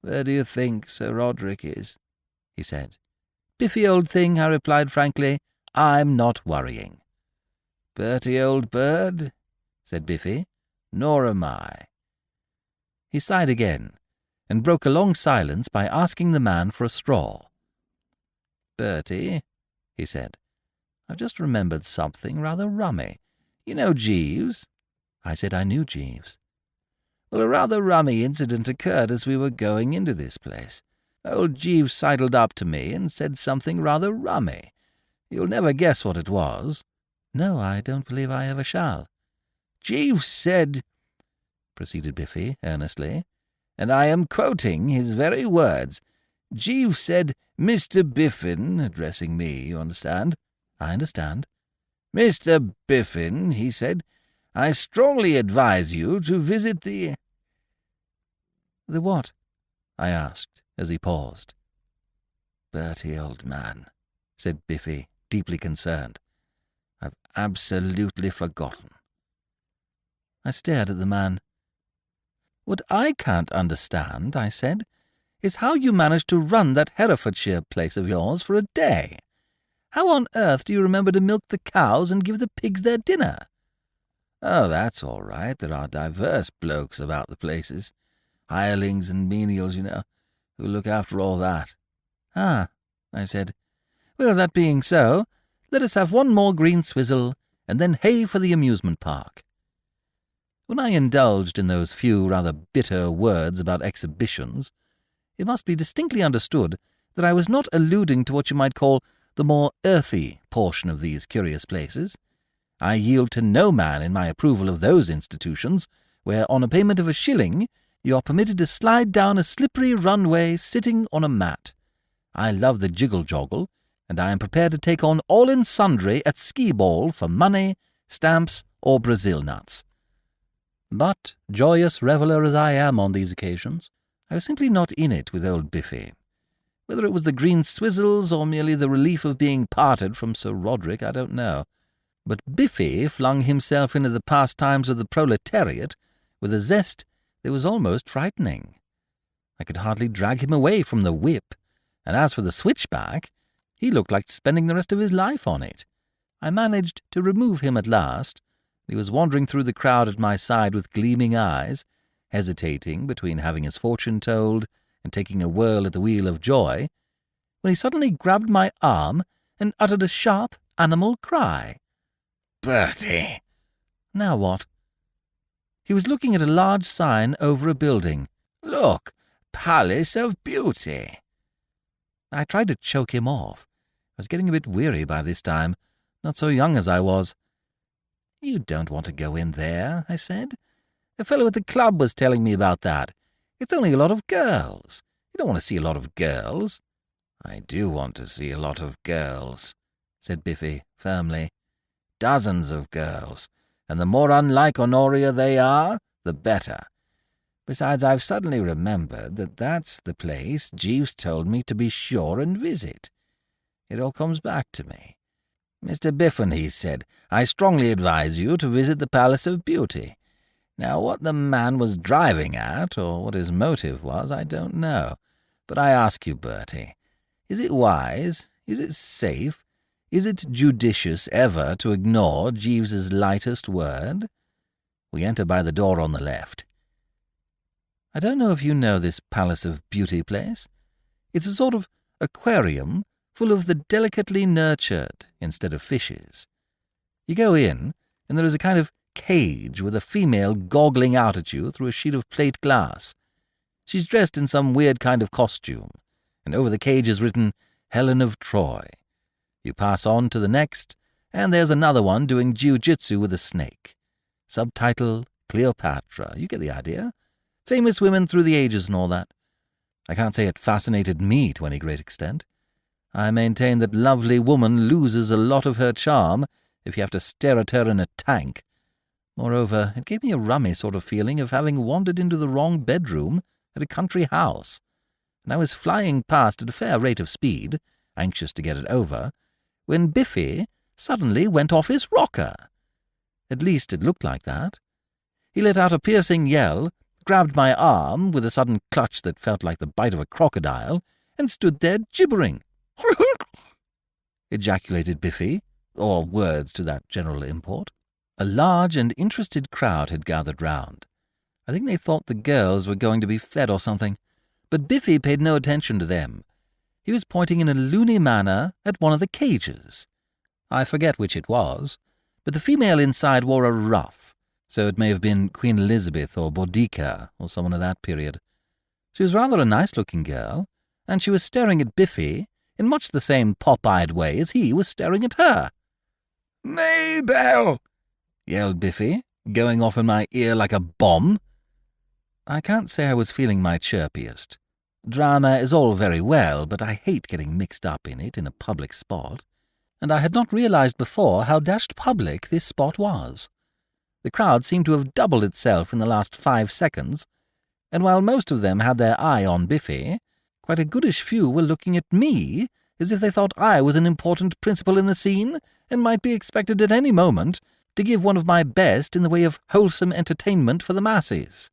"Where do you think Sir Roderick is?" he said. "Biffy, old thing," I replied frankly, "I'm not worrying." "Bertie, old bird," said Biffy, "nor am I." He sighed again, and broke a long silence by asking the man for a straw. "Bertie," he said, "I've just remembered something rather rummy. You know Jeeves?" I said I knew Jeeves. "Well, a rather rummy incident occurred as we were going into this place. Old Jeeves sidled up to me and said something rather rummy. You'll never guess what it was." "No, I don't believe I ever shall." "Jeeves said," proceeded Biffy earnestly, and I am quoting his very words, "Jeeves said, 'Mr. Biffin,' addressing me, you understand." "I understand." "Mr. Biffin," he said, "I strongly advise you to visit the—" "The what?" I asked, as he paused. "Bertie, old man," said Biffy, deeply concerned, "I've absolutely forgotten." I stared at the man. "What I can't understand," I said, "is how you managed to run that Herefordshire place of yours for a day. How on earth do you remember to milk the cows and give the pigs their dinner?" "Oh, that's all right. There are divers blokes about the places. Hirelings and menials, who look after all that." "Ah," I said. "Well, that being so, let us have one more green swizzle, and then hey for the amusement park." When I indulged in those few rather bitter words about exhibitions, it must be distinctly understood that I was not alluding to what you might call the more earthy portion of these curious places. I yield to no man in my approval of those institutions where, on a payment of $1, you are permitted to slide down a slippery runway sitting on a mat. I love the jiggle-joggle, and I am prepared to take on all and sundry at skee-ball for money, stamps, or Brazil nuts. But, joyous reveller as I am on these occasions, I was simply not in it with old Biffy. Whether it was the green swizzles or merely the relief of being parted from Sir Roderick, I don't know. But Biffy flung himself into the pastimes of the proletariat with a zest that was almost frightening. I could hardly drag him away from the whip, and as for the switchback, he looked like spending the rest of his life on it. I managed to remove him at last. He was wandering through the crowd at my side with gleaming eyes, hesitating between having his fortune told and taking a whirl at the wheel of joy, when he suddenly grabbed my arm and uttered a sharp animal cry. "Bertie!" Now what? He was looking at a large sign over a building. "Look! Palace of Beauty!" I tried to choke him off. I was getting a bit weary by this time, not so young as I was. "You don't want to go in there," I said. "The fellow at the club was telling me about that. It's only a lot of girls. You don't want to see a lot of girls." "I do want to see a lot of girls," said Biffy firmly. "Dozens of girls, and the more unlike Honoria they are, the better. Besides, I've suddenly remembered that that's the place Jeeves told me to be sure and visit. It all comes back to me. Mr. Biffin, he said, I strongly advise you to visit the Palace of Beauty. Now, what the man was driving at, or what his motive was, I don't know. But I ask you, Bertie, is it wise, is it safe, is it judicious ever to ignore Jeeves's lightest word? We enter by the door on the left. I don't know if you know this Palace of Beauty place. It's a sort of aquarium full of the delicately nurtured instead of fishes. You go in, and there is a kind of cage with a female goggling out at you through a sheet of plate glass. She's dressed in some weird kind of costume, and over the cage is written, Helen of Troy. You pass on to the next, and there's another one doing jiu-jitsu with a snake. Subtitle, Cleopatra. You get the idea. Famous women through the ages and all that. I can't say it fascinated me to any great extent. I maintain that lovely woman loses a lot of her charm if you have to stare at her in a tank. Moreover, it gave me a rummy sort of feeling of having wandered into the wrong bedroom at a country house, and I was flying past at a fair rate of speed, anxious to get it over, when Biffy suddenly went off his rocker. At least it looked like that. He let out a piercing yell, grabbed my arm with a sudden clutch that felt like the bite of a crocodile, and stood there gibbering. Ejaculated Biffy, or words to that general import. A large and interested crowd had gathered round. I think they thought the girls were going to be fed or something, but Biffy paid no attention to them. He was pointing in a loony manner at one of the cages. I forget which it was, but the female inside wore a ruff, so it may have been Queen Elizabeth or Boudica or someone of that period. She was rather a nice-looking girl, and she was staring at Biffy in much the same pop-eyed way as he was staring at her. "Maybelle!" yelled Biffy, going off in my ear like a bomb. I can't say I was feeling my chirpiest. Drama is all very well, but I hate getting mixed up in it in a public spot, and I had not realized before how dashed public this spot was. The crowd seemed to have doubled itself in the last 5 seconds, and while most of them had their eye on Biffy, quite a goodish few were looking at me as if they thought I was an important principal in the scene and might be expected at any moment to give one of my best in the way of wholesome entertainment for the masses.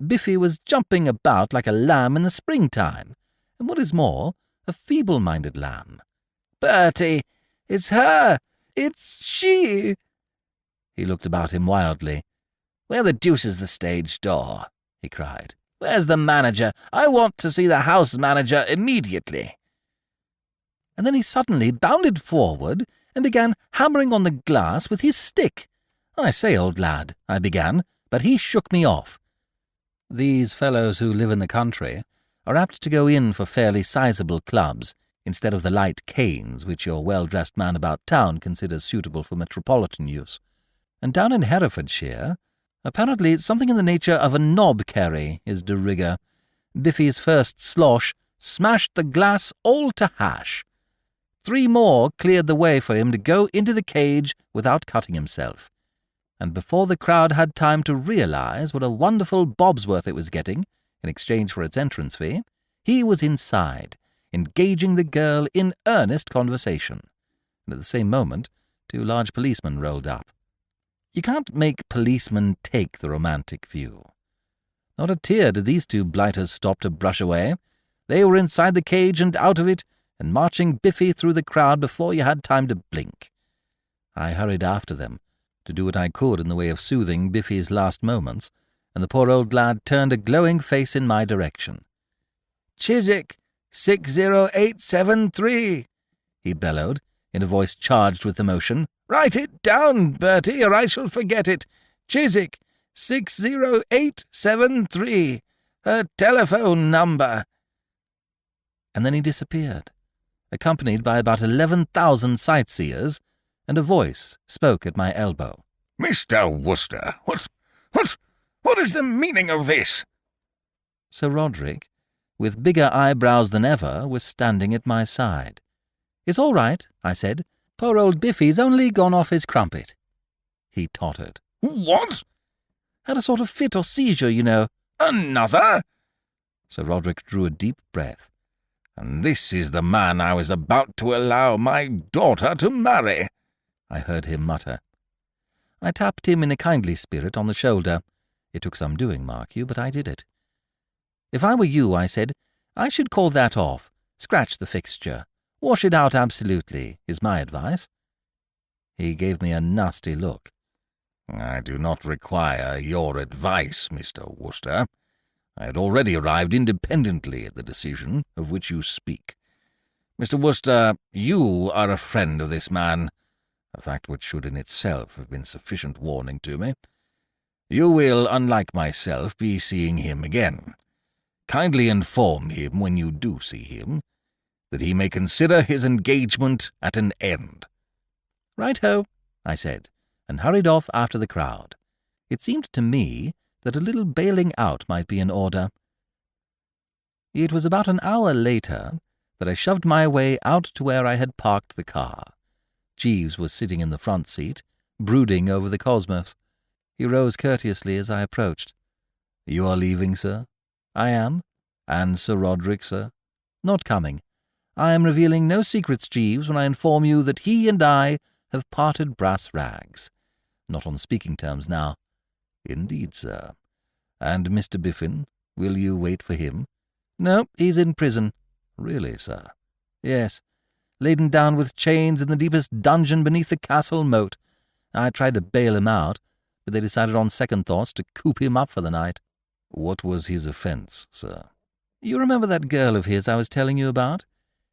Biffy was jumping about like a lamb in the springtime, and what is more, a feeble-minded lamb. "Bertie, it's her! It's she!" He looked about him wildly. "Where the deuce is the stage door?" he cried. Where's the manager? I want to see the house manager immediately." And then he suddenly bounded forward and began hammering on the glass with his stick. "I say, old lad," I began, but he shook me off. These fellows who live in the country are apt to go in for fairly sizable clubs instead of the light canes which your well-dressed man about town considers suitable for metropolitan use. And down in Herefordshire, apparently something in the nature of a knob-carry is de rigueur. Biffy's first slosh smashed the glass all to hash. 3 more cleared the way for him to go into the cage without cutting himself. And before the crowd had time to realize what a wonderful bobsworth it was getting in exchange for its entrance fee, he was inside, engaging the girl in earnest conversation. And at the same moment, 2 large policemen rolled up. You can't make policemen take the romantic view. Not a tear did these 2 blighters stop to brush away. They were inside the cage and out of it, and marching Biffy through the crowd before you had time to blink. I hurried after them, to do what I could in the way of soothing Biffy's last moments, and the poor old lad turned a glowing face in my direction. "Chiswick, 60873, he bellowed, in a voice charged with emotion. "Write it down, Bertie, or I shall forget it. Chiswick, 60873, her telephone number." And then he disappeared, accompanied by about 11,000 sightseers, and a voice spoke at my elbow. "Mr. Wooster, what is the meaning of this?" Sir Roderick, with bigger eyebrows than ever, was standing at my side. "It's all right," I said. "Poor old Biffy's only gone off his crumpet." He tottered. "What?" "Had a sort of fit or seizure, you know." "Another?" Sir Roderick drew a deep breath. "And this is the man I was about to allow my daughter to marry," I heard him mutter. I tapped him in a kindly spirit on the shoulder. It took some doing, mark you, but I did it. "If I were you," I said, "I should call that off. Scratch the fixture. Wash it out absolutely, is my advice." He gave me a nasty look. "I do not require your advice, Mr. Wooster. I had already arrived independently at the decision of which you speak. Mr. Wooster, you are a friend of this man, a fact which should in itself have been sufficient warning to me. You will, unlike myself, be seeing him again. Kindly inform him, when you do see him, that he may consider his engagement at an end." "Right-ho," I said, and hurried off after the crowd. It seemed to me that a little bailing out might be in order. It was about an hour later that I shoved my way out to where I had parked the car. Jeeves was sitting in the front seat, brooding over the cosmos. He rose courteously as I approached. "You are leaving, sir?" "I am." "And Sir Roderick, sir?" "Not coming. I am revealing no secrets, Jeeves, when I inform you that he and I have parted brass rags. Not on speaking terms now." "Indeed, sir. And Mr. Biffin, will you wait for him?" "No, he's in prison." "Really, sir?" "Yes, laden down with chains in the deepest dungeon beneath the castle moat. I tried to bail him out, but they decided on second thoughts to coop him up for the night." "What was his offence, sir?" "You remember that girl of his I was telling you about?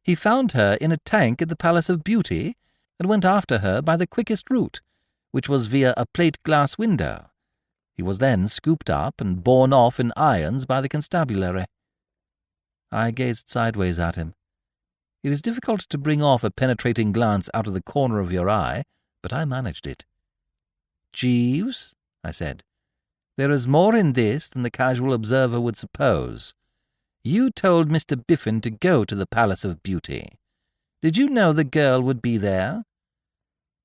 He found her in a tank at the Palace of Beauty and went after her by the quickest route, which was via a plate-glass window. He was then scooped up and borne off in irons by the constabulary." I gazed sideways at him. It is difficult to bring off a penetrating glance out of the corner of your eye, but I managed it. "Jeeves," I said, "there is more in this than the casual observer would suppose. You told Mr. Biffin to go to the Palace of Beauty. Did you know the girl would be there?"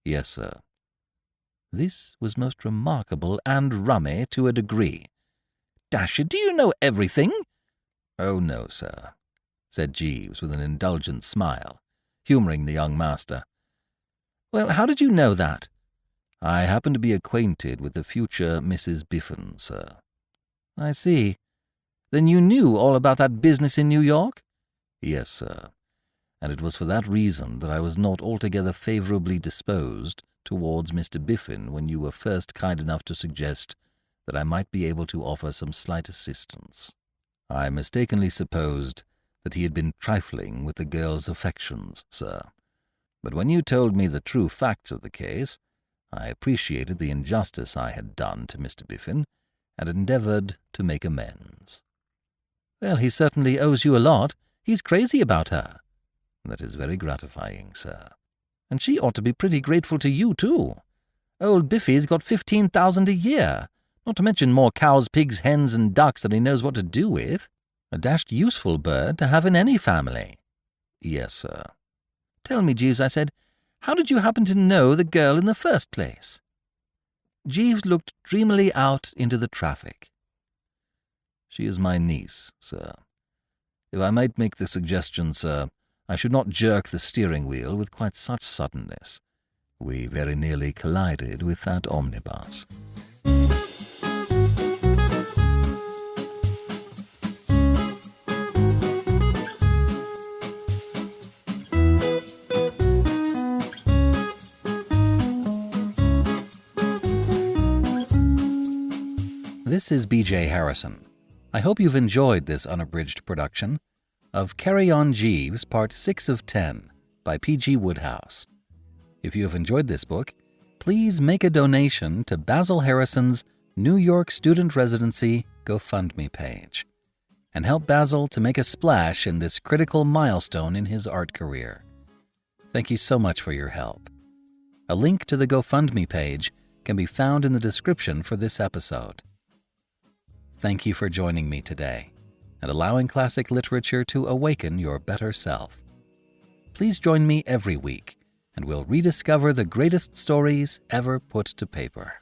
"Yes, sir." This was most remarkable and rummy to a degree. "Dash it, do you know everything?" "Oh, no, sir," said Jeeves with an indulgent smile, humouring the young master. "Well, how did you know that?" "I happen to be acquainted with the future Mrs. Biffin, sir." "I see. Then you knew all about that business in New York?" "Yes, sir. And it was for that reason that I was not altogether favourably disposed towards Mr. Biffin when you were first kind enough to suggest that I might be able to offer some slight assistance." I mistakenly supposed that he had been trifling with the girl's affections, sir. But when you told me the true facts of the case, I appreciated the injustice I had done to Mr. Biffin, and endeavoured to make amends. Well, he certainly owes you a lot. He's crazy about her. That is very gratifying, sir. And she ought to be pretty grateful to you, too. Old Biffy's got 15,000 a year, not to mention more cows, pigs, hens, and ducks than he knows what to do with. A dashed useful bird to have in any family. Yes, sir. Tell me, Jeeves, I said, how did you happen to know the girl in the first place? Jeeves looked dreamily out into the traffic. She is my niece, sir. If I might make the suggestion, sir, I should not jerk the steering wheel with quite such suddenness. We very nearly collided with that omnibus. This is B.J. Harrison. I hope you've enjoyed this unabridged production of Carry On Jeeves, Part 6 of 10 by P.G. Wodehouse. If you have enjoyed this book, please make a donation to Basil Harrison's New York Student Residency GoFundMe page and help Basil to make a splash in this critical milestone in his art career. Thank you so much for your help. A link to the GoFundMe page can be found in the description for this episode. Thank you for joining me today and allowing classic literature to awaken your better self. Please join me every week, and we'll rediscover the greatest stories ever put to paper.